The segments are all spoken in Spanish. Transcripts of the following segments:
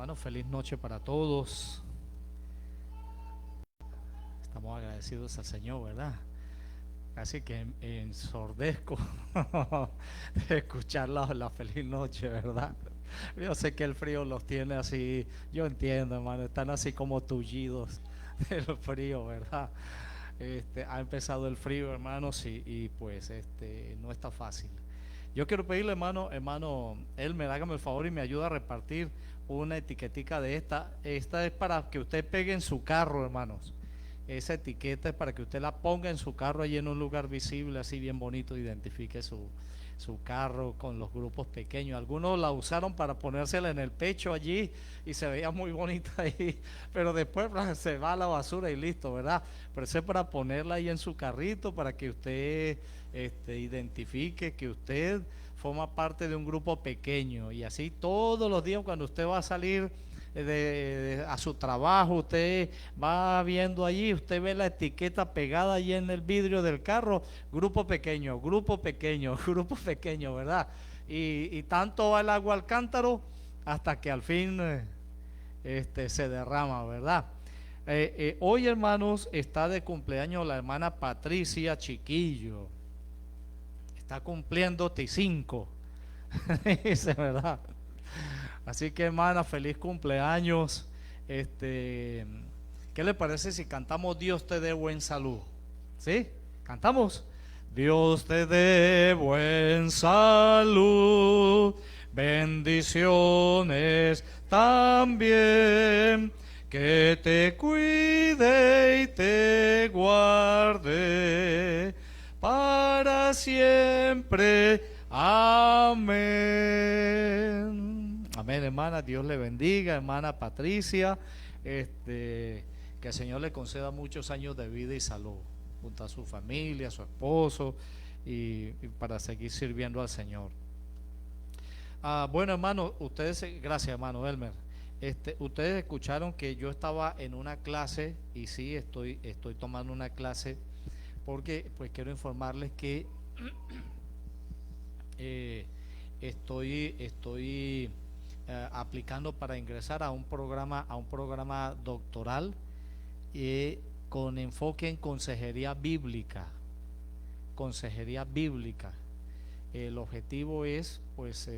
hermanos, feliz noche para todos. Estamos agradecidos al Señor, ¿verdad? Así que ensordezco de escuchar la feliz noche, ¿verdad? Yo sé que el frío los tiene así, yo entiendo, hermano, están así como tullidos del frío, ¿verdad? Ha empezado el frío, hermanos, y pues no está fácil. Yo quiero pedirle, hermano Elmer, hágame el favor y me ayuda a repartir una etiquetica de esta. Esta es para que usted pegue en su carro, hermanos. Esa etiqueta es para que usted la ponga en su carro allí en un lugar visible, así bien bonito, identifique su carro con los grupos pequeños. Algunos la usaron para ponérsela en el pecho allí y se veía muy bonita ahí, pero después se va a la basura y listo, ¿verdad? Pero eso es para ponerla ahí en su carrito, para que usted identifique que usted forma parte de un grupo pequeño, y así todos los días cuando usted va a salir a su trabajo, usted va viendo allí, usted ve la etiqueta pegada allí en el vidrio del carro, grupo pequeño, grupo pequeño, grupo pequeño, ¿verdad? Y tanto va el agua al cántaro hasta que al fin se derrama, ¿verdad? Hoy, hermanos, está de cumpleaños la hermana Patricia Chiquillo. Está cumpliendo T5. Dice, ¿verdad? Así que, hermana, feliz cumpleaños. ¿Qué le parece si cantamos Dios te dé buen salud? ¿Sí? ¿Cantamos? Dios te dé buen salud, bendiciones también, que te cuide y te guarde para siempre. Amén. Amén, hermana. Dios le bendiga, hermana Patricia. Que el Señor le conceda muchos años de vida y salud, junto a su familia, a su esposo, y para seguir sirviendo al Señor. Bueno, hermano, ustedes, gracias, hermano Elmer. Ustedes escucharon que yo estaba en una clase, y sí, estoy tomando una clase, porque pues quiero informarles que estoy aplicando para ingresar a un programa doctoral con enfoque en consejería bíblica. Consejería bíblica. El objetivo es pues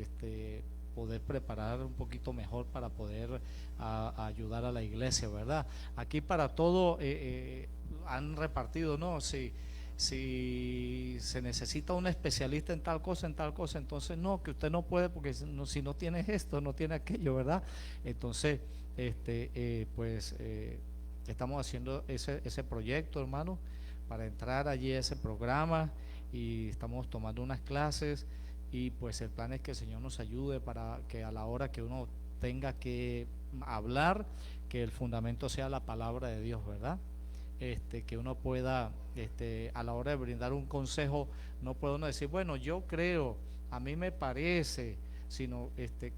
poder preparar un poquito mejor para poder ayudar a la iglesia, ¿verdad? Aquí para todo han repartido, ¿no? Si se necesita un especialista en tal cosa, entonces no, que usted no puede porque si no tiene esto, no tiene aquello, ¿verdad? Entonces, estamos haciendo ese proyecto, hermano, para entrar allí a ese programa, y estamos tomando unas clases, y pues el plan es que el Señor nos ayude para que a la hora que uno tenga que hablar, que el fundamento sea la palabra de Dios, ¿verdad? Que uno pueda, a la hora de brindar un consejo, no puede uno decir, bueno, yo creo, a mí me parece, sino,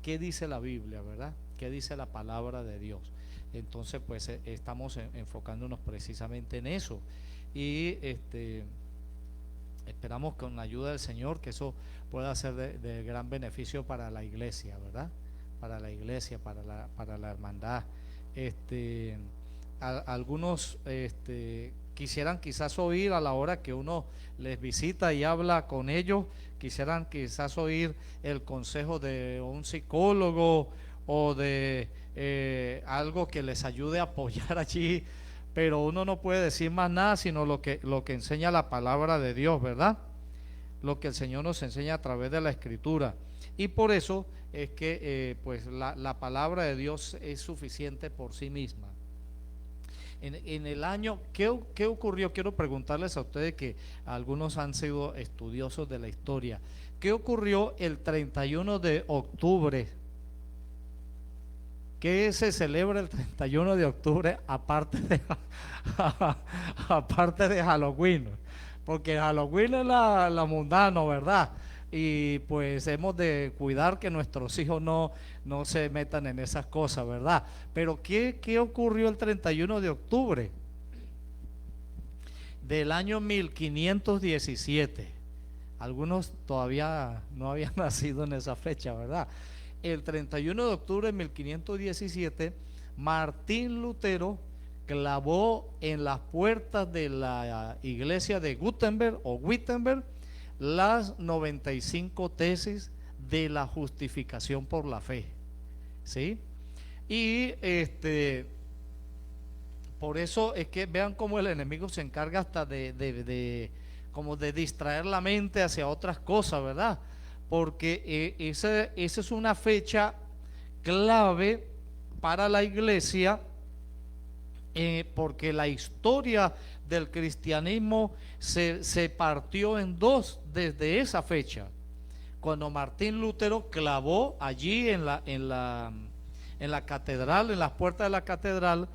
¿qué dice la Biblia, verdad? ¿Qué dice la palabra de Dios? Entonces, pues, estamos enfocándonos precisamente en eso, y esperamos con la ayuda del Señor que eso pueda ser de gran beneficio para la iglesia, ¿verdad? Para la iglesia, para la hermandad. Algunos quisieran quizás oír a la hora que uno les visita y habla con ellos, quisieran quizás oír el consejo de un psicólogo o de algo que les ayude a apoyar allí, pero uno no puede decir más nada sino lo que enseña la palabra de Dios, ¿verdad? Lo que el Señor nos enseña a través de la Escritura, y por eso es que pues la palabra de Dios es suficiente por sí misma. En el año, ¿qué ocurrió? Quiero preguntarles a ustedes, que algunos han sido estudiosos de la historia. ¿Qué ocurrió el 31 de octubre? ¿Qué se celebra el 31 de octubre aparte de Halloween? Porque Halloween es la mundano, ¿verdad? Y pues hemos de cuidar que nuestros hijos no se metan en esas cosas, ¿verdad? Pero ¿qué ocurrió el 31 de octubre del año 1517? Algunos todavía no habían nacido en esa fecha, ¿verdad? el 31 de octubre de 1517, Martín Lutero clavó en las puertas de la iglesia de Gutenberg o Wittenberg las 95 tesis de la justificación por la fe, ¿sí? Y por eso es que vean cómo el enemigo se encarga hasta como de distraer la mente hacia otras cosas, ¿verdad? Porque esa es una fecha clave para la iglesia, porque la historia del cristianismo se partió en dos desde esa fecha. Cuando Martín Lutero clavó allí en la catedral, en las puertas de la catedral,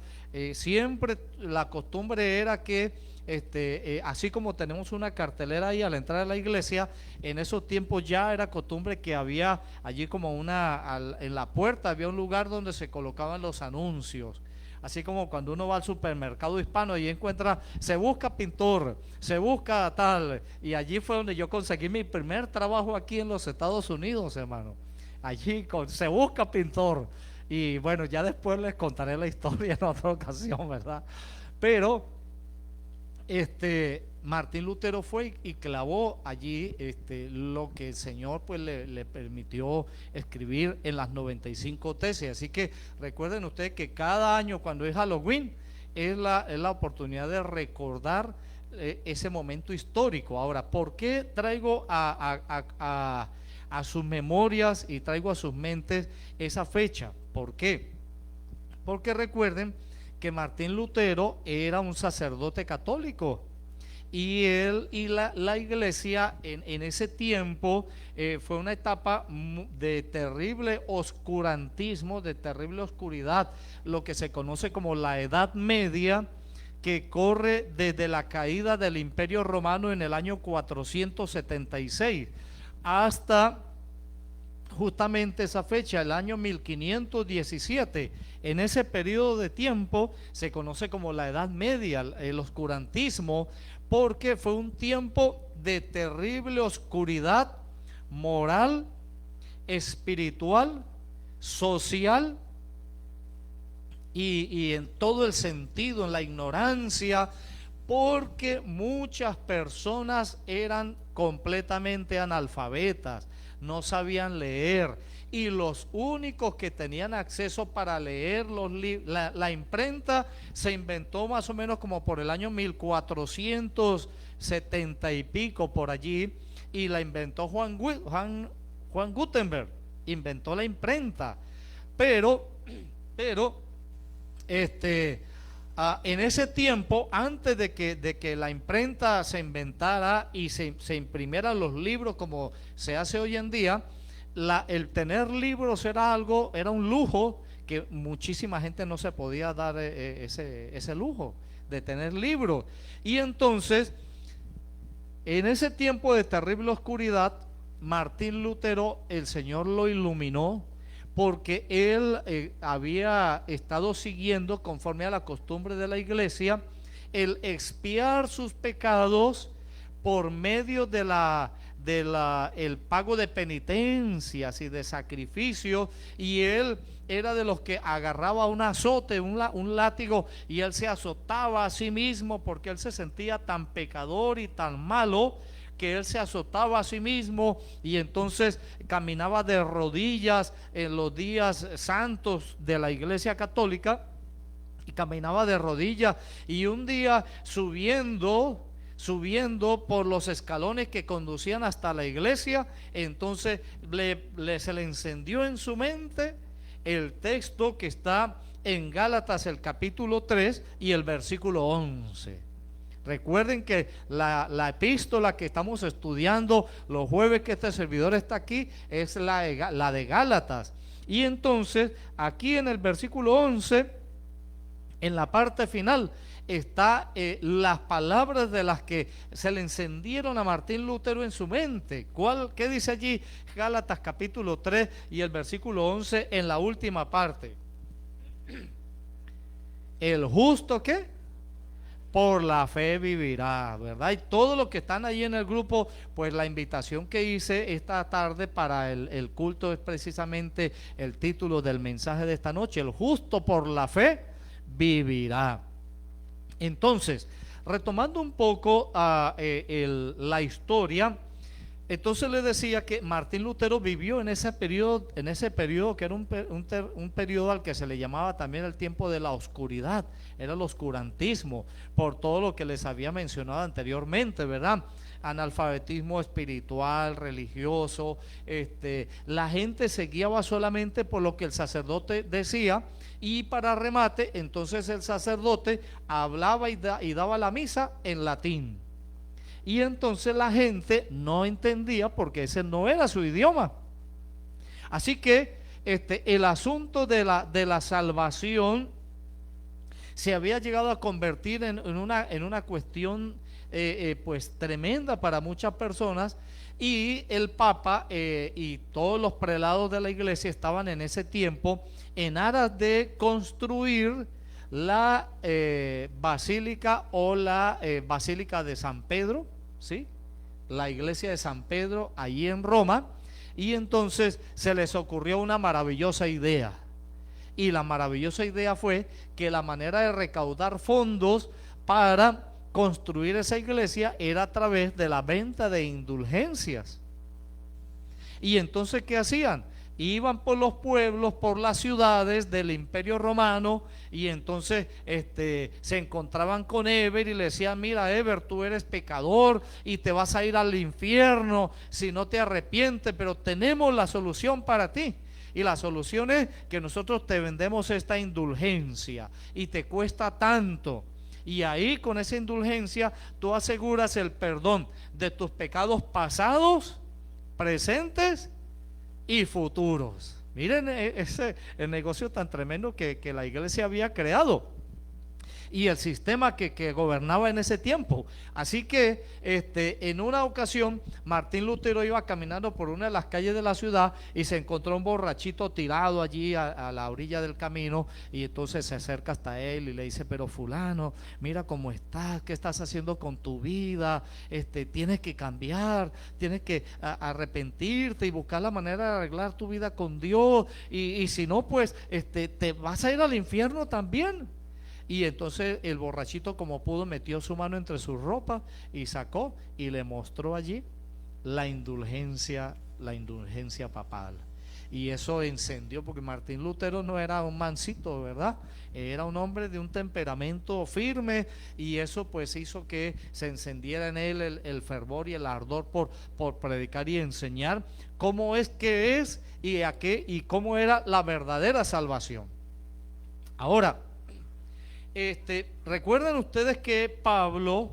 siempre la costumbre era que así como tenemos una cartelera ahí a la entrada de la iglesia, en esos tiempos ya era costumbre que había allí como en la puerta había un lugar donde se colocaban los anuncios. Así como cuando uno va al supermercado hispano y encuentra, se busca pintor, se busca tal, y allí fue donde yo conseguí mi primer trabajo aquí en los Estados Unidos, hermano. Allí se busca pintor. Y bueno, ya después les contaré la historia en otra ocasión, ¿verdad? Pero Martín Lutero fue y clavó allí lo que el Señor pues le permitió escribir en las 95 tesis. Así que recuerden ustedes que cada año cuando es Halloween es la oportunidad de recordar ese momento histórico. Ahora, ¿por qué traigo a sus memorias y traigo a sus mentes esa fecha? ¿Por qué? Porque recuerden que Martín Lutero era un sacerdote católico y él y la iglesia en ese tiempo fue una etapa de terrible oscurantismo, de terrible oscuridad, lo que se conoce como la Edad Media, que corre desde la caída del Imperio Romano en el año 476 hasta justamente esa fecha, el año 1517. En ese periodo de tiempo se conoce como la Edad Media, el oscurantismo, porque fue un tiempo de terrible oscuridad moral, espiritual, social y en todo el sentido, en la ignorancia, porque muchas personas eran completamente analfabetas, no sabían leer, y los únicos que tenían acceso para leer la imprenta se inventó más o menos como por el año 1470 y pico por allí, y la inventó Juan Gutenberg, inventó la imprenta, pero en ese tiempo, antes de que la imprenta se inventara y se imprimieran los libros como se hace hoy en día, el tener libros era un lujo que muchísima gente no se podía dar ese lujo de tener libros. Y entonces, en ese tiempo de terrible oscuridad, Martín Lutero, el Señor lo iluminó, porque él había estado siguiendo, conforme a la costumbre de la iglesia, el expiar sus pecados por medio el pago de penitencias y de sacrificios, y él era de los que agarraba un azote, un látigo, y él se azotaba a sí mismo porque él se sentía tan pecador y tan malo que él se azotaba a sí mismo, y entonces caminaba de rodillas en los días santos de la Iglesia Católica, y caminaba de rodillas, y un día subiendo por los escalones que conducían hasta la iglesia, entonces se le encendió en su mente el texto que está en Gálatas, el capítulo 3 y el versículo 11. Recuerden que la epístola que estamos estudiando los jueves que este servidor está aquí es la de Gálatas. Y entonces aquí en el versículo 11, en la parte final, está las palabras de las que se le encendieron a Martín Lutero en su mente. ¿Qué dice allí Gálatas capítulo 3 y el versículo 11 en la última parte? El justo, ¿qué? por la fe vivirá, ¿verdad? Y todos los que están ahí en el grupo, pues la invitación que hice esta tarde para el culto es precisamente el título del mensaje de esta noche: el justo por la fe vivirá. Entonces, retomando un poco la historia, entonces le decía que Martín Lutero vivió en ese periodo que era un periodo al que se le llamaba también el tiempo de la oscuridad, era el oscurantismo, por todo lo que les había mencionado anteriormente, ¿verdad? Analfabetismo espiritual, religioso, la gente se guiaba solamente por lo que el sacerdote decía, y para remate, entonces el sacerdote hablaba y daba la misa en latín. Y entonces la gente no entendía porque ese no era su idioma. Así que el asunto de la salvación se había llegado a convertir en una cuestión pues tremenda para muchas personas, y el Papa y todos los prelados de la iglesia estaban en ese tiempo en aras de construir la basílica o la basílica de San Pedro, ¿sí? La iglesia de San Pedro allí en Roma. Y entonces se les ocurrió una maravillosa idea, y la maravillosa idea fue que la manera de recaudar fondos para construir esa iglesia era a través de la venta de indulgencias. Y entonces, ¿qué hacían? Iban por los pueblos, por las ciudades del Imperio Romano, y entonces se encontraban con Eber y le decían: mira, Eber, tú eres pecador y te vas a ir al infierno si no te arrepientes, pero tenemos la solución para ti. Y la solución es que nosotros te vendemos esta indulgencia y te cuesta tanto. Y ahí, con esa indulgencia, tú aseguras el perdón de tus pecados pasados, presentes y futuros. Miren el negocio tan tremendo que la iglesia había creado, y el sistema que gobernaba en ese tiempo. Así que en una ocasión Martín Lutero iba caminando por una de las calles de la ciudad y se encontró un borrachito tirado allí a la orilla del camino, y entonces se acerca hasta él y le dice: pero fulano, mira cómo estás, ¿qué estás haciendo con tu vida? Tienes que cambiar, tienes que arrepentirte y buscar la manera de arreglar tu vida con Dios, y si no, pues te vas a ir al infierno también. Y entonces el borrachito, como pudo, metió su mano entre sus ropas y sacó y le mostró allí la indulgencia papal. Y eso encendió, porque Martín Lutero no era un mansito, ¿verdad? Era un hombre de un temperamento firme, y eso pues hizo que se encendiera en él el fervor y el ardor por predicar y enseñar cómo es que es y a qué y cómo era la verdadera salvación. Ahora, recuerden ustedes que Pablo,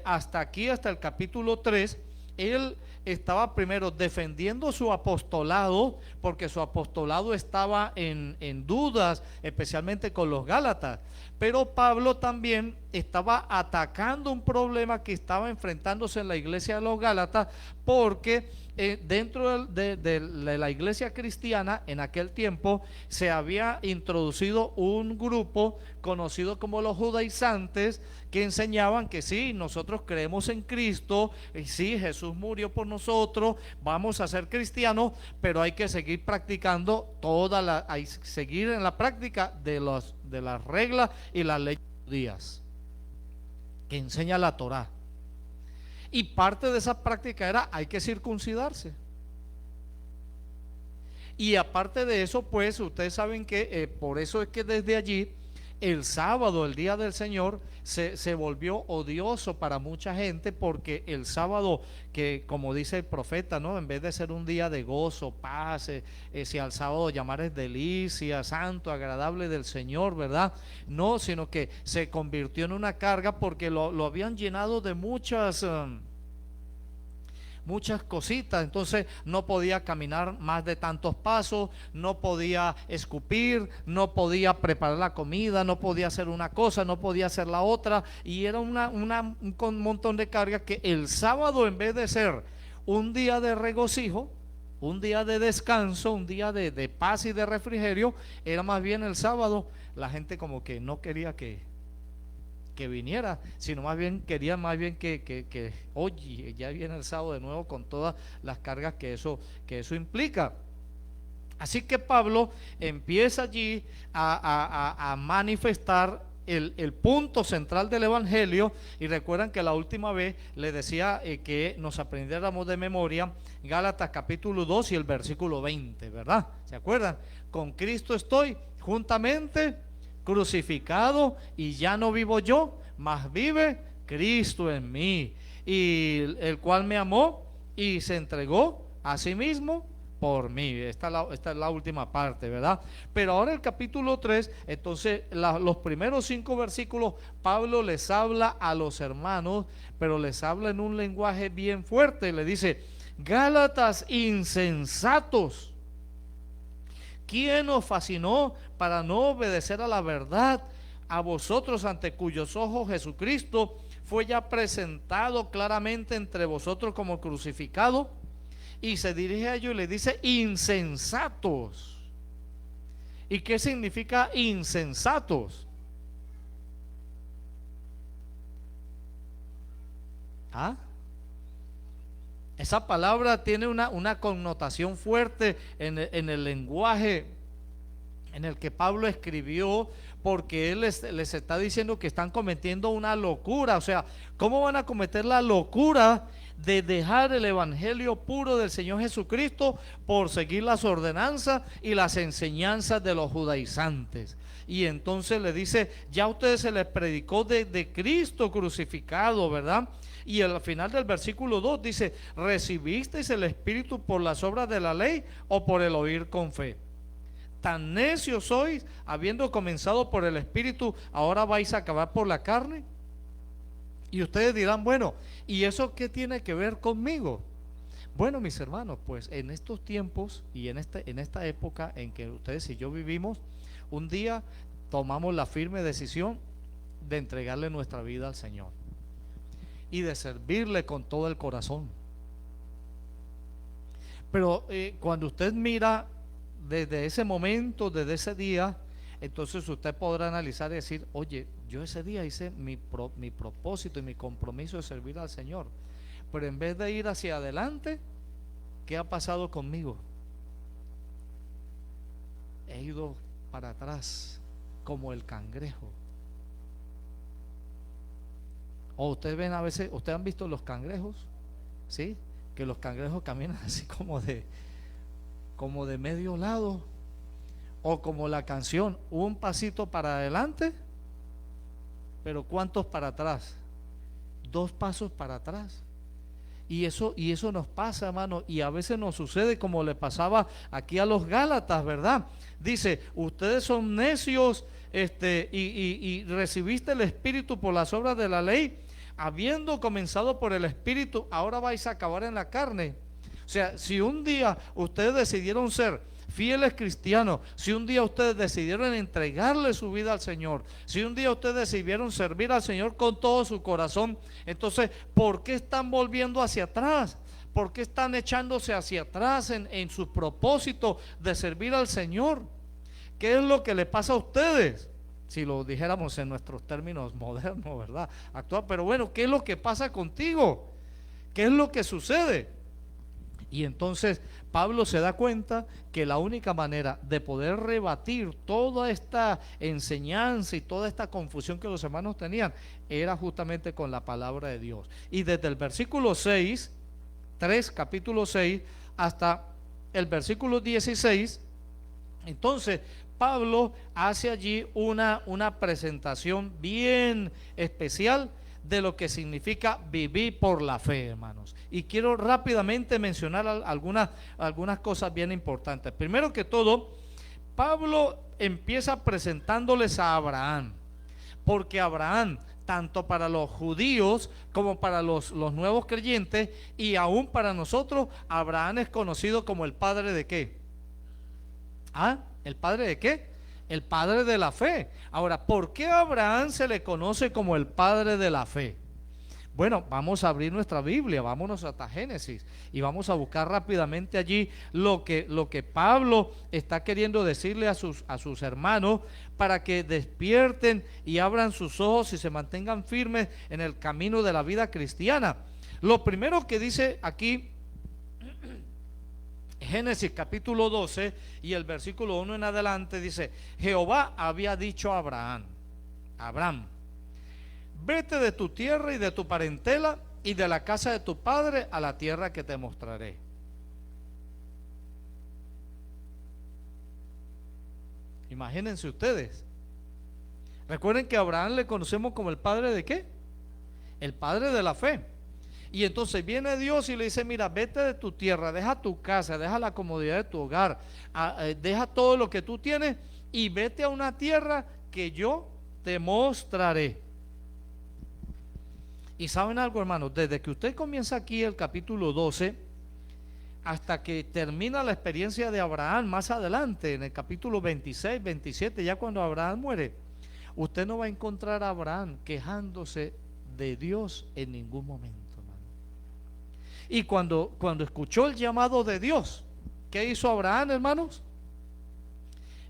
hasta aquí, hasta el capítulo 3, él estaba primero defendiendo su apostolado, porque su apostolado estaba en dudas, especialmente con los Gálatas. Pero Pablo también estaba atacando un problema que estaba enfrentándose en la iglesia de los Gálatas, porque dentro de la iglesia cristiana en aquel tiempo se había introducido un grupo conocido como los judaizantes, que enseñaban que sí, nosotros creemos en Cristo, y sí, Jesús murió por nosotros, vamos a ser cristianos, pero hay que seguir practicando hay que seguir en la práctica de las reglas y las leyes judías que enseña la Torá. Y parte de esa práctica era: hay que circuncidarse. Y aparte de eso, pues ustedes saben que por eso es que desde allí el sábado, el día del Señor, se volvió odioso para mucha gente, porque el sábado, que como dice el profeta, ¿no?, en vez de ser un día de gozo, paz, si al sábado llamar es delicia, santo, agradable del Señor, ¿verdad? No, sino que se convirtió en una carga, porque lo habían llenado de muchas cositas. Entonces no podía caminar más de tantos pasos, no podía escupir, no podía preparar la comida, no podía hacer una cosa, no podía hacer la otra, y era un montón de cargas que el sábado, en vez de ser un día de regocijo, un día de descanso, un día de paz y de refrigerio, era más bien el sábado. La gente como que no quería que que viniera, sino más bien querían más bien que oye, ya viene el sábado de nuevo con todas las cargas que eso implica. Así que Pablo empieza allí a manifestar el punto central del Evangelio, y recuerdan que la última vez le decía que nos aprendiéramos de memoria Gálatas capítulo 2 y el versículo 20, ¿verdad? ¿Se acuerdan? Con Cristo estoy juntamente crucificado, y ya no vivo yo, mas vive Cristo en mí, y el cual me amó y se entregó a sí mismo por mí. Esta es la última parte, ¿verdad? Pero ahora el capítulo 3, entonces los primeros 5 versículos, Pablo les habla a los hermanos, pero les habla en un lenguaje bien fuerte. Le dice: Gálatas insensatos, ¿quién os fascinó para no obedecer a la verdad? A vosotros, ante cuyos ojos Jesucristo fue ya presentado claramente entre vosotros como crucificado. Y se dirige a ellos y le dice: insensatos. ¿Y qué significa insensatos? ¿Ah? Esa palabra tiene una connotación fuerte en el lenguaje en el que Pablo escribió, porque él les está diciendo que están cometiendo una locura. O sea, ¿cómo van a cometer la locura de dejar el evangelio puro del Señor Jesucristo por seguir las ordenanzas y las enseñanzas de los judaizantes? Y entonces le dice: ya a ustedes se les predicó de Cristo crucificado, ¿verdad? Y al final del versículo 2 dice: ¿recibisteis el Espíritu por las obras de la ley o por el oír con fe? Tan necios sois, habiendo comenzado por el Espíritu, ahora vais a acabar por la carne. Y ustedes dirán: bueno, ¿y eso qué tiene que ver conmigo? Bueno, mis hermanos, pues en estos tiempos y en esta época en que ustedes y yo vivimos, un día tomamos la firme decisión de entregarle nuestra vida al Señor y de servirle con todo el corazón. Pero cuando usted mira desde ese momento, desde ese día, entonces usted podrá analizar y decir: oye, yo ese día hice mi propósito y mi compromiso de servir al Señor, pero en vez de ir hacia adelante, ¿qué ha pasado conmigo? He ido para atrás como el cangrejo. O ustedes ven a veces, ustedes han visto los cangrejos, ¿sí? Que los cangrejos caminan así como de medio lado, o como la canción: un pasito para adelante, pero ¿cuántos para atrás? 2 pasos para atrás. Y eso nos pasa, hermano, y a veces nos sucede como le pasaba aquí a los Gálatas, ¿verdad? Dice: ustedes son necios, y recibiste el Espíritu por las obras de la ley, habiendo comenzado por el Espíritu, ahora vais a acabar en la carne. O sea, si un día ustedes decidieron ser fieles cristianos, si un día ustedes decidieron entregarle su vida al Señor, si un día ustedes decidieron servir al Señor con todo su corazón, entonces, ¿por qué están volviendo hacia atrás? ¿Por qué están echándose hacia atrás en su propósito de servir al Señor? ¿Qué es lo que le pasa a ustedes? Si lo dijéramos en nuestros términos modernos, ¿verdad? Actual. Pero bueno, ¿qué es lo que pasa contigo? ¿Qué es lo que sucede? Y entonces Pablo se da cuenta que la única manera de poder rebatir toda esta enseñanza y toda esta confusión que los hermanos tenían era justamente con la palabra de Dios. Y desde el versículo 6, capítulo 6, hasta el versículo 16, entonces Pablo hace allí una presentación bien especial de lo que significa vivir por la fe, hermanos. Y quiero rápidamente mencionar algunas cosas bien importantes. Primero que todo, Pablo empieza presentándoles a Abraham, porque Abraham, tanto para los judíos como para los nuevos creyentes, y aún para nosotros, Abraham es conocido como el padre de ¿qué? ¿El padre de qué? El padre de la fe. Ahora, ¿por qué a Abraham se le conoce como el padre de la fe? Bueno, vamos a abrir nuestra Biblia, vámonos hasta Génesis y vamos a buscar rápidamente allí lo que Pablo está queriendo decirle a sus hermanos para que despierten y abran sus ojos y se mantengan firmes en el camino de la vida cristiana. Lo primero que dice aquí Génesis capítulo 12 y el versículo 1 en adelante dice: Jehová había dicho a Abraham, vete de tu tierra y de tu parentela y de la casa de tu padre a la tierra que te mostraré. Imagínense ustedes. Recuerden que a Abraham le conocemos como el padre de ¿qué? El padre de la fe. Y entonces viene Dios y le dice: mira, vete de tu tierra, deja tu casa, deja la comodidad de tu hogar, deja todo lo que tú tienes y vete a una tierra que yo te mostraré. Y saben algo, hermanos, desde que usted comienza aquí el capítulo 12 hasta que termina la experiencia de Abraham más adelante, en el capítulo 26, 27, ya cuando Abraham muere, usted no va a encontrar a Abraham quejándose de Dios en ningún momento, hermano. Y cuando escuchó el llamado de Dios, ¿qué hizo Abraham, hermanos?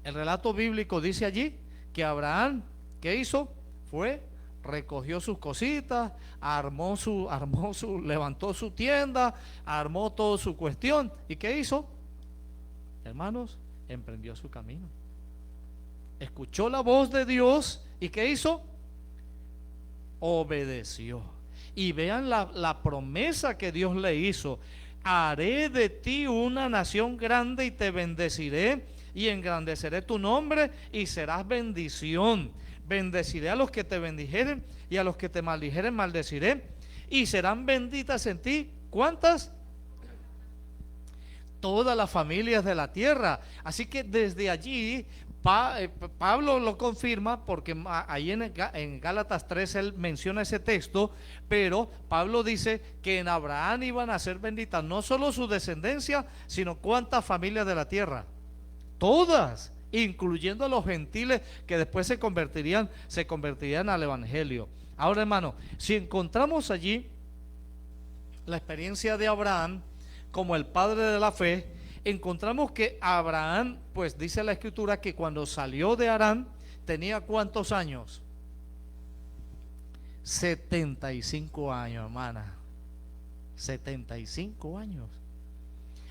El relato bíblico dice allí que Abraham, ¿qué hizo? Recogió sus cositas, levantó su tienda, armó toda su cuestión. ¿Y qué hizo? Hermanos, emprendió su camino. Escuchó la voz de Dios y ¿qué hizo? Obedeció. Y vean la promesa que Dios le hizo: haré de ti una nación grande y te bendeciré y engrandeceré tu nombre y serás bendición. Bendeciré a los que te bendijeren y a los que te maldijeren maldeciré, y serán benditas en ti, ¿cuántas? Todas las familias de la tierra. Así que desde allí Pablo lo confirma, porque ahí en Gálatas 3 él menciona ese texto, pero Pablo dice que en Abraham iban a ser benditas no solo su descendencia, sino cuántas familias de la tierra, todas, incluyendo a los gentiles que después se convertirían al evangelio. Ahora, hermano, si encontramos allí la experiencia de Abraham como el padre de la fe, encontramos que Abraham, pues dice la escritura que cuando salió de Harán tenía ¿cuántos años? 75 años, hermana. 75 años.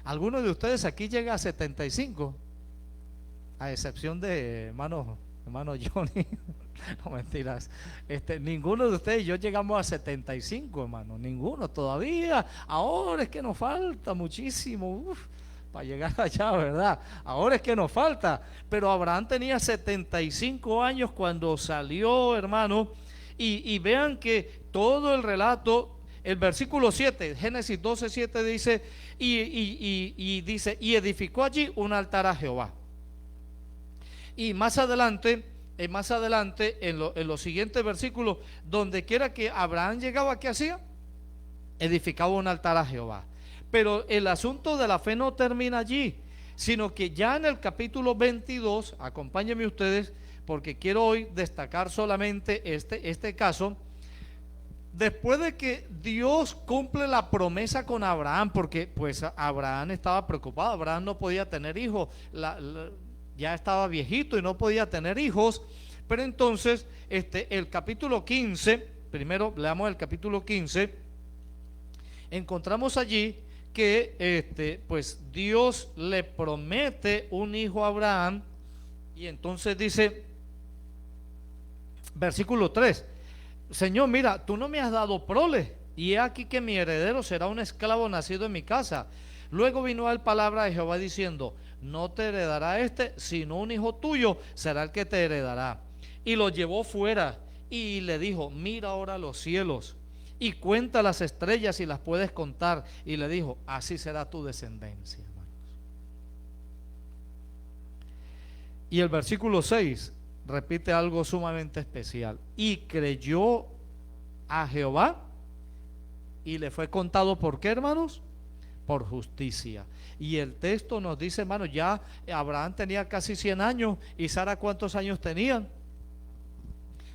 ¿Alguno de ustedes aquí llega a 75? A excepción de hermano Johnny. No, mentiras. Ninguno de ustedes y yo llegamos a 75, hermano. Ninguno todavía. Ahora es que nos falta muchísimo para llegar allá, ¿verdad? Ahora es que nos falta. Pero Abraham tenía 75 años cuando salió, hermano. Y vean que todo el relato, el versículo 7, Génesis 12, 7 dice, dice, y edificó allí un altar a Jehová. Y más adelante, en los siguientes versículos, donde quiera que Abraham llegaba, ¿qué hacía? Edificaba un altar a Jehová. Pero el asunto de la fe no termina allí, sino que ya en el capítulo 22, acompáñenme ustedes, porque quiero hoy destacar solamente este caso. Después de que Dios cumple la promesa con Abraham, porque pues Abraham estaba preocupado, Abraham no podía tener hijos, ya estaba viejito y no podía tener hijos. Pero entonces el capítulo 15, primero leamos el capítulo 15, encontramos allí que pues Dios le promete un hijo a Abraham. Y entonces dice, versículo 3, Señor, mira, tú no me has dado prole, y he aquí que mi heredero será un esclavo nacido en mi casa. Luego vino a él palabra de Jehová diciendo, no te heredará sino un hijo tuyo será el que te heredará. Y lo llevó fuera y le dijo, mira ahora los cielos y cuenta las estrellas si las puedes contar. Y le dijo, así será tu descendencia, hermanos. Y el versículo 6 repite algo sumamente especial. Y creyó a Jehová y le fue contado, ¿por qué, hermanos? Por justicia. Y el texto nos dice, hermanos, ya Abraham tenía casi 100 años. ¿Y Sara cuántos años tenían?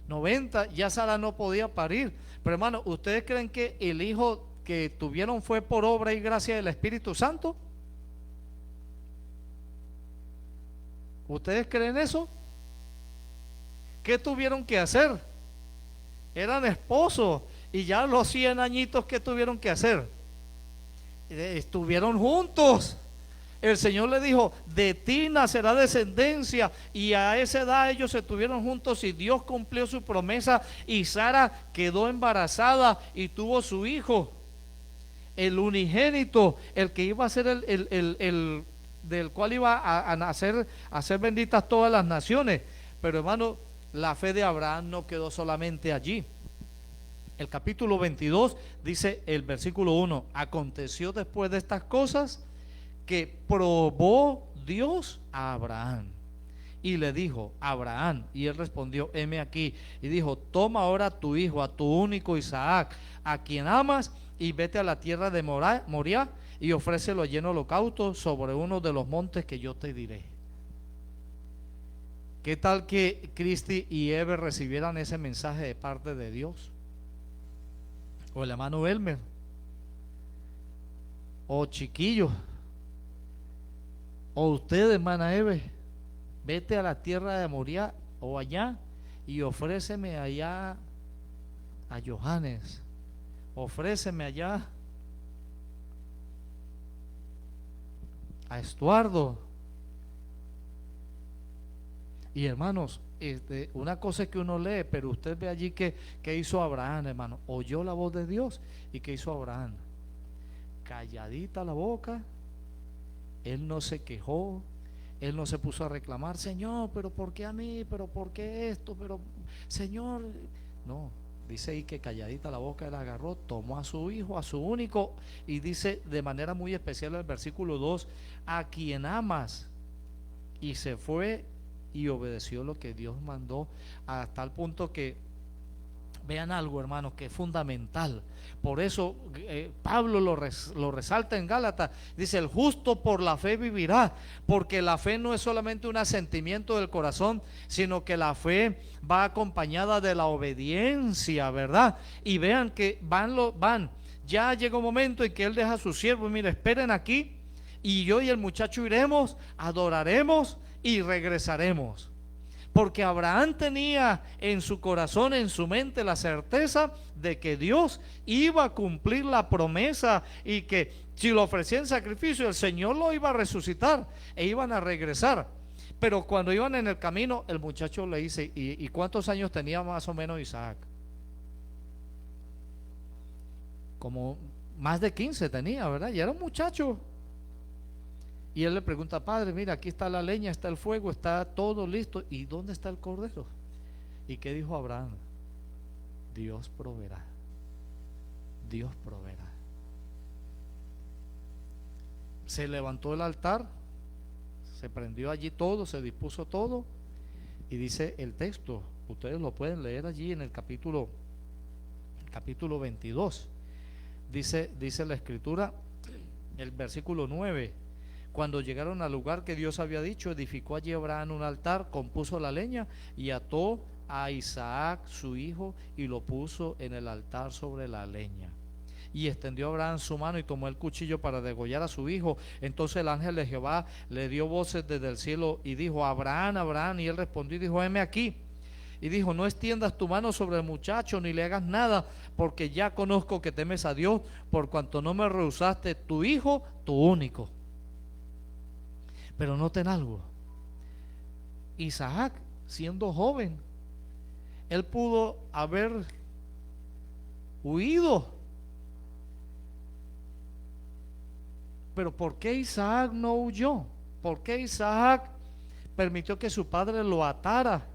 90, ya Sara no podía parir. Pero hermano, ¿ustedes creen que el hijo que tuvieron fue por obra y gracia del Espíritu Santo? ¿Ustedes creen eso? ¿Qué tuvieron que hacer? Eran esposos y ya los 100 añitos, ¿qué tuvieron que hacer? Estuvieron juntos. El Señor le dijo: de ti nacerá descendencia, y a esa edad ellos estuvieron juntos y Dios cumplió su promesa, y Sara quedó embarazada y tuvo su hijo, el unigénito, el que iba a ser el del cual iba a nacer, a ser benditas todas las naciones. Pero hermano, la fe de Abraham no quedó solamente allí. El capítulo 22 dice el versículo 1: aconteció después de estas cosas que probó Dios a Abraham y le dijo: Abraham. Y él respondió: heme aquí. Y dijo: toma ahora a tu hijo, a tu único Isaac, a quien amas, y vete a la tierra de Moriah y ofrécelo allí en holocausto sobre uno de los montes que yo te diré. ¿Qué tal que Cristi y Eve recibieran ese mensaje de parte de Dios? O el hermano Elmer, o Chiquillo, o usted, hermana Eve: vete a la tierra de Moriah o allá y ofréceme allá a Johannes, ofréceme allá a Estuardo. Y hermanos, una cosa es que uno lee, pero usted ve allí que hizo Abraham, hermano. Oyó la voz de Dios. ¿Y qué hizo Abraham? Calladita la boca. Él no se quejó, él no se puso a reclamar: Señor, pero ¿por qué a mí? ¿Pero por qué esto? Pero Señor, no. Dice ahí que calladita la boca él agarró, tomó a su hijo, a su único, y dice de manera muy especial el versículo 2: a quien amas. Y se fue y obedeció lo que Dios mandó, a tal punto que, vean algo, hermanos, que es fundamental. Por eso Pablo lo resalta en Gálatas. Dice: el justo por la fe vivirá. Porque la fe no es solamente un asentimiento del corazón, sino que la fe va acompañada de la obediencia, ¿verdad? Y vean que van. Ya llega un momento en que él deja a sus siervos: mire, esperen aquí, y yo y el muchacho iremos, adoraremos y regresaremos. Porque Abraham tenía en su corazón, en su mente, la certeza de que Dios iba a cumplir la promesa, y que si lo ofrecía en sacrificio, el Señor lo iba a resucitar e iban a regresar. Pero cuando iban en el camino, el muchacho le dice: ¿y cuántos años tenía más o menos Isaac? Como más de 15 tenía, ¿verdad? Y era un muchacho. Y él le pregunta: padre, mira, aquí está la leña, está el fuego, está todo listo, ¿y dónde está el cordero? ¿Y qué dijo Abraham? Dios proveerá, Dios proveerá. Se levantó el altar, se prendió allí todo, se dispuso todo, y dice el texto, ustedes lo pueden leer allí en el capítulo 22. Dice la escritura, el versículo 9: cuando llegaron al lugar que Dios había dicho, edificó allí Abraham un altar, compuso la leña y ató a Isaac su hijo y lo puso en el altar sobre la leña. Y extendió Abraham su mano y tomó el cuchillo para degollar a su hijo. Entonces el ángel de Jehová le dio voces desde el cielo y dijo: Abraham, Abraham. Y él respondió y dijo: heme aquí. Y dijo: no extiendas tu mano sobre el muchacho ni le hagas nada, porque ya conozco que temes a Dios, por cuanto no me rehusaste tu hijo, tu único. Pero noten algo: Isaac, siendo joven, él pudo haber huido. Pero ¿por qué Isaac no huyó? ¿Por qué Isaac permitió que su padre lo atara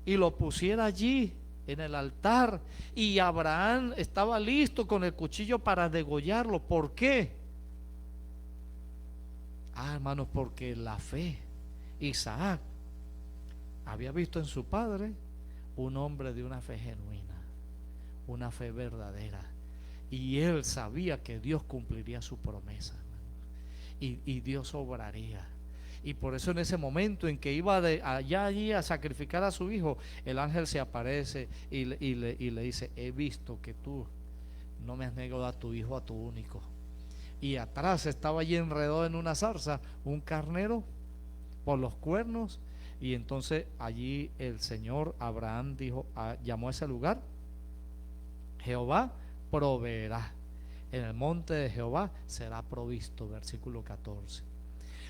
y lo pusiera allí en el altar? Y Abraham estaba listo con el cuchillo para degollarlo. ¿Por qué? Hermanos, porque la fe. Isaac había visto en su padre un hombre de una fe genuina, una fe verdadera, y él sabía que Dios cumpliría su promesa, y Dios obraría. Y por eso en ese momento en que iba allí a sacrificar a su hijo, el ángel se aparece y le dice: he visto que tú no me has negado a tu hijo, a tu único. Y atrás estaba allí enredado en una zarza un carnero por los cuernos. Y entonces allí el Señor Abraham llamó a ese lugar: Jehová proveerá. En el monte de Jehová será provisto, versículo 14.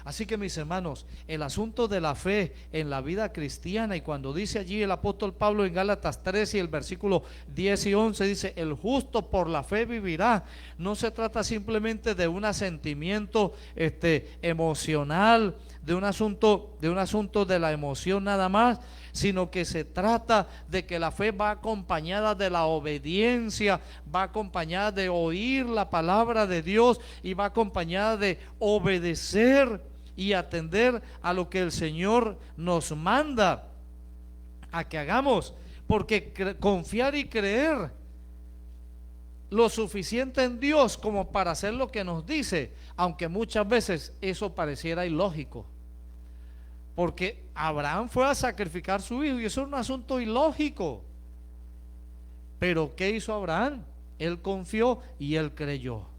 Así que, mis hermanos, el asunto de la fe en la vida cristiana, y cuando dice allí el apóstol Pablo en Gálatas 3 y el versículo 10 y 11, dice: el justo por la fe vivirá. No se trata simplemente de un asentimiento emocional, de un asunto de la emoción nada más, sino que se trata de que la fe va acompañada de la obediencia, va acompañada de oír la palabra de Dios y va acompañada de obedecer y atender a lo que el Señor nos manda a que hagamos, porque confiar y creer lo suficiente en Dios como para hacer lo que nos dice, aunque muchas veces eso pareciera ilógico, porque Abraham fue a sacrificar a su hijo y eso es un asunto ilógico. Pero ¿qué hizo Abraham? Él confió y él creyó.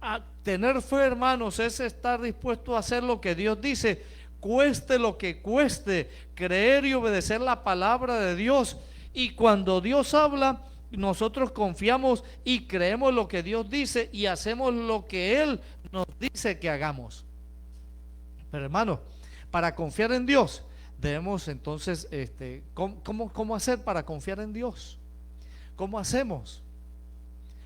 A tener fe, hermanos, es estar dispuesto a hacer lo que Dios dice, cueste lo que cueste, creer y obedecer la palabra de Dios. Y cuando Dios habla, nosotros confiamos y creemos lo que Dios dice y hacemos lo que Él nos dice que hagamos. Pero, hermanos, para confiar en Dios debemos entonces, ¿cómo hacer para confiar en Dios? ¿Cómo hacemos?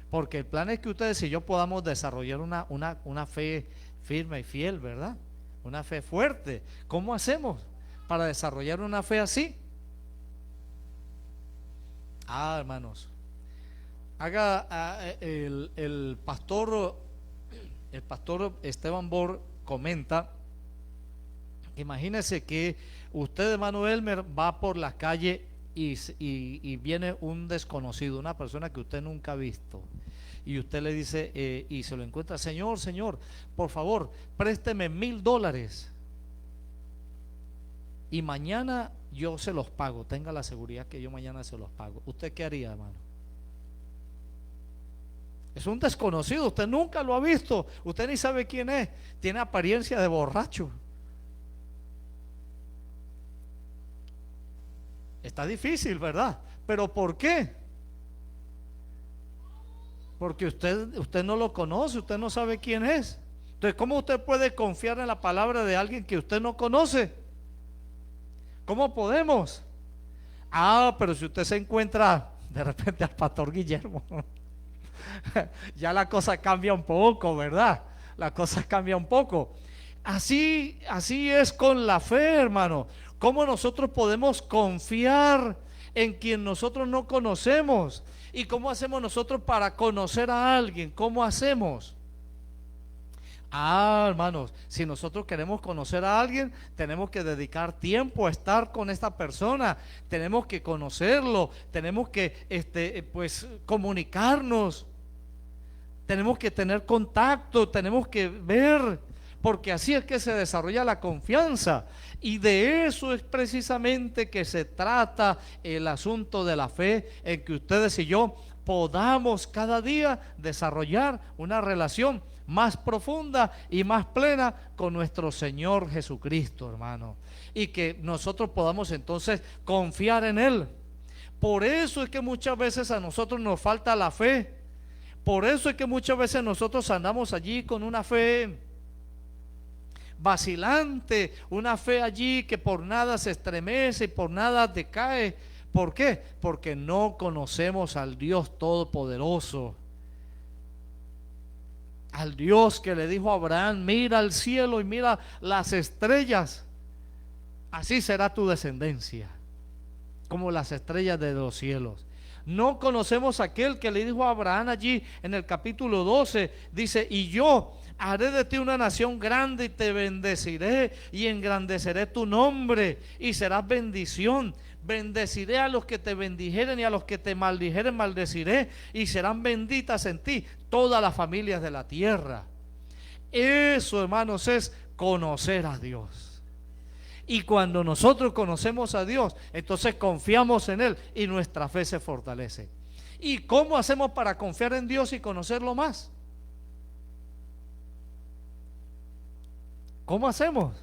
Porque el plan es que ustedes y yo podamos desarrollar una fe firme y fiel, ¿verdad? Una fe fuerte. ¿Cómo hacemos para desarrollar una fe así? Hermanos, el pastor Esteban Bor comenta: imagínese que usted, hermano Elmer, va por la calle y viene un desconocido, una persona que usted nunca ha visto, y usted le dice, y se lo encuentra: señor, por favor, présteme $1,000 y mañana yo se los pago, tenga la seguridad que yo mañana se los pago. ¿Usted qué haría, hermano? Es un desconocido, usted nunca lo ha visto, usted ni sabe quién es, tiene apariencia de borracho. Está difícil, ¿verdad? ¿Pero por qué? Porque usted no lo conoce, usted no sabe quién es. Entonces, ¿cómo usted puede confiar en la palabra de alguien que usted no conoce? ¿Cómo podemos? Pero si usted se encuentra de repente al pastor Guillermo, ya la cosa cambia un poco, ¿verdad? La cosa cambia un poco. Así es con la fe, hermano. ¿Cómo nosotros podemos confiar en quien nosotros no conocemos? ¿Y cómo hacemos nosotros para conocer a alguien? ¿Cómo hacemos? Hermanos, si nosotros queremos conocer a alguien, tenemos que dedicar tiempo a estar con esta persona, tenemos que conocerlo, tenemos que pues comunicarnos, tenemos que tener contacto, tenemos que ver, porque así es que se desarrolla la confianza. Y de eso es precisamente que se trata el asunto de la fe, en que ustedes y yo podamos cada día desarrollar una relación más profunda y más plena con nuestro Señor Jesucristo, hermano, y que nosotros podamos entonces confiar en Él. Por eso es que muchas veces a nosotros nos falta la fe. Por eso es que muchas veces nosotros andamos allí con una fe vacilante, una fe allí que por nada se estremece y por nada decae. ¿Por qué? Porque no conocemos al Dios Todopoderoso, al Dios que le dijo a Abraham: mira al cielo y mira las estrellas, así será tu descendencia, como las estrellas de los cielos. No conocemos a aquel que le dijo a Abraham allí en el capítulo 12, dice: y yo haré de ti una nación grande y te bendeciré y engrandeceré tu nombre y serás bendición. Bendeciré a los que te bendijeren y a los que te maldijeren maldeciré, y serán benditas en ti todas las familias de la tierra. Eso, hermanos, es conocer a Dios. Y cuando nosotros conocemos a Dios, entonces confiamos en Él y nuestra fe se fortalece. ¿Y cómo hacemos para confiar en Dios y conocerlo más? ¿Cómo hacemos?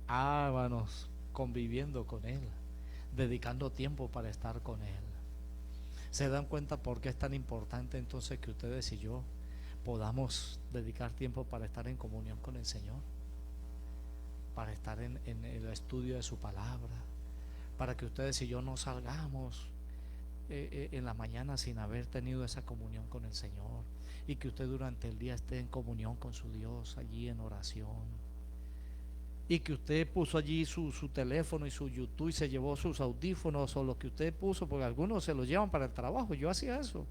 Hermanos, conviviendo con Él, dedicando tiempo para estar con Él. ¿Se dan cuenta por qué es tan importante entonces que ustedes y yo podamos dedicar tiempo para estar en comunión con el Señor? Para estar en el estudio de su palabra, para que ustedes y yo no salgamos en la mañana sin haber tenido esa comunión con el Señor, y que usted durante el día esté en comunión con su Dios, allí en oración, y que usted puso allí su teléfono y su YouTube y se llevó sus audífonos o lo que usted puso, porque algunos se los llevan para el trabajo. Yo hacía eso,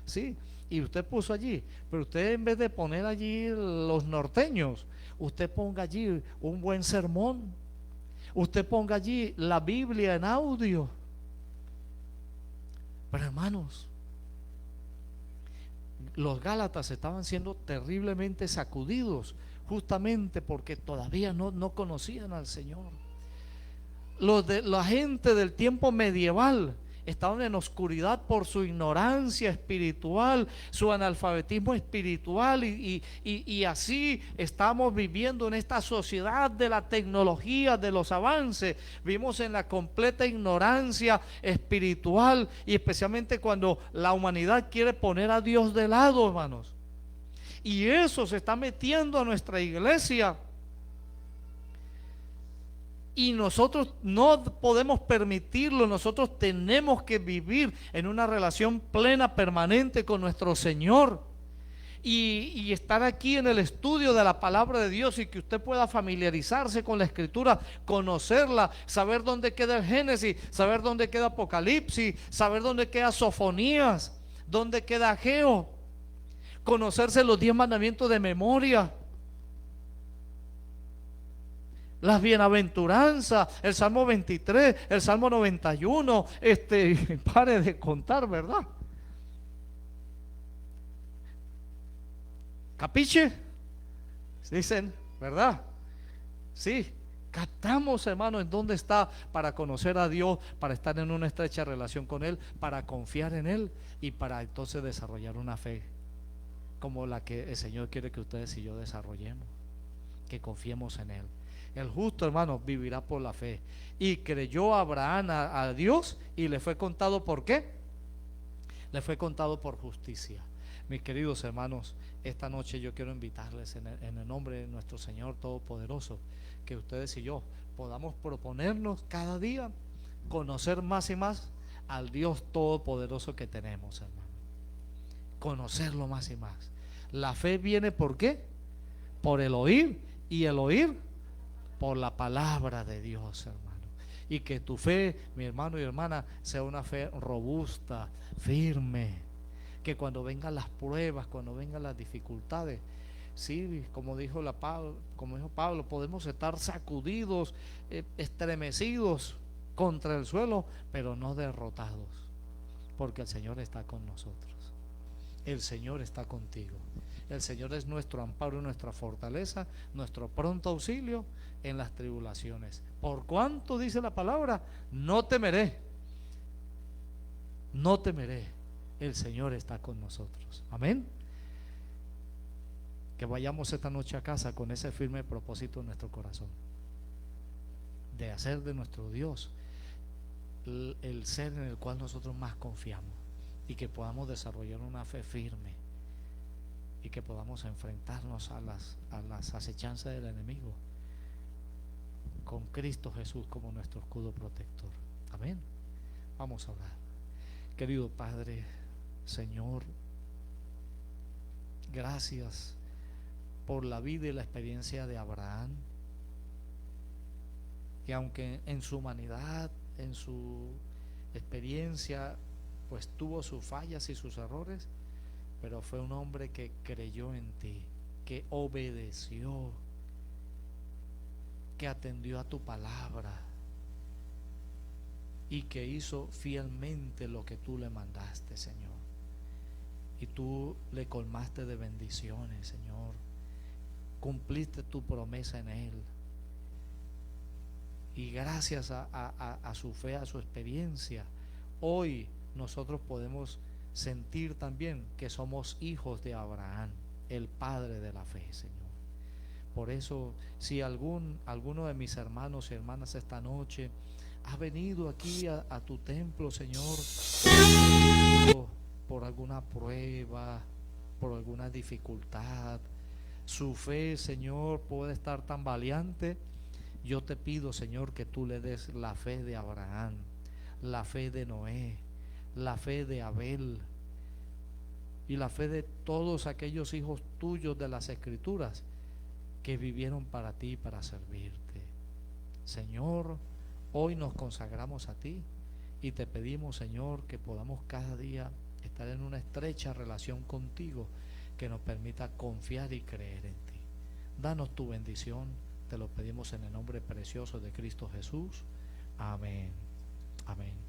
sí, y usted puso allí, pero usted en vez de poner allí los norteños, usted ponga allí un buen sermón, usted ponga allí la Biblia en audio. Pero hermanos, los Gálatas estaban siendo terriblemente sacudidos justamente porque todavía no conocían al Señor. La gente del tiempo medieval estaban en oscuridad por su ignorancia espiritual, su analfabetismo espiritual, y así estamos viviendo en esta sociedad de la tecnología, de los avances. Vivimos en la completa ignorancia espiritual, y especialmente cuando la humanidad quiere poner a Dios de lado, hermanos. Y eso se está metiendo a nuestra iglesia. Y nosotros no podemos permitirlo. Nosotros tenemos que vivir en una relación plena, permanente con nuestro Señor. Y estar aquí en el estudio de la palabra de Dios, y que usted pueda familiarizarse con la Escritura, conocerla, saber dónde queda el Génesis, saber dónde queda Apocalipsis, saber dónde queda Sofonías, dónde queda Ageo, conocerse los 10 mandamientos de memoria, las bienaventuranzas, el Salmo 23, el Salmo 91, pare de contar, ¿verdad? ¿Capiche? Dicen, ¿verdad? Sí, captamos, hermano, en dónde está para conocer a Dios, para estar en una estrecha relación con Él, para confiar en Él y para entonces desarrollar una fe como la que el Señor quiere que ustedes y yo desarrollemos, que confiemos en Él. El justo, hermano, vivirá por la fe. Y creyó Abraham a Dios, y le fue contado, ¿por qué? Le fue contado por justicia. Mis queridos hermanos, esta noche yo quiero invitarles en el nombre de nuestro Señor Todopoderoso, que ustedes y yo podamos proponernos cada día conocer más y más al Dios Todopoderoso que tenemos, hermano. Conocerlo más y más. La fe viene, ¿por qué? Por el oír, y el oír por la palabra de Dios, hermano. Y que tu fe, mi hermano y hermana, sea una fe robusta, firme, que cuando vengan las pruebas, cuando vengan las dificultades, sí, como dijo Pablo, podemos estar sacudidos, estremecidos contra el suelo, pero no derrotados, porque el Señor está con nosotros. El Señor está contigo. El Señor es nuestro amparo y nuestra fortaleza, nuestro pronto auxilio en las tribulaciones. Por cuanto dice la palabra, no temeré, no temeré. El Señor está con nosotros. Amén. Que vayamos esta noche a casa con ese firme propósito en nuestro corazón, de hacer de nuestro Dios el ser en el cual nosotros más confiamos, y que podamos desarrollar una fe firme, y que podamos enfrentarnos a las acechanzas del enemigo con Cristo Jesús como nuestro escudo protector. Amén. Vamos a orar. Querido Padre, Señor, gracias por la vida y la experiencia de Abraham, que aunque en su humanidad, en su experiencia, pues tuvo sus fallas y sus errores, pero fue un hombre que creyó en ti, que obedeció, que atendió a tu palabra y que hizo fielmente lo que tú le mandaste, Señor. Y tú le colmaste de bendiciones, Señor. cumpliste tu promesa en él. Y gracias a su fe, a su experiencia, hoy nosotros podemos sentir también que somos hijos de Abraham, el padre de la fe, Señor. Por eso, si alguno de mis hermanos y hermanas esta noche ha venido aquí a tu templo, Señor, por alguna prueba, por alguna dificultad, su fe, Señor, puede estar tan valiente. Yo te pido, Señor, que tú le des la fe de Abraham, la fe de Noé, la fe de Abel y la fe de todos aquellos hijos tuyos de las Escrituras que vivieron para ti, para servirte. Señor, hoy nos consagramos a ti y te pedimos, Señor, que podamos cada día estar en una estrecha relación contigo que nos permita confiar y creer en ti. Danos tu bendición, te lo pedimos en el nombre precioso de Cristo Jesús. Amén. Amén.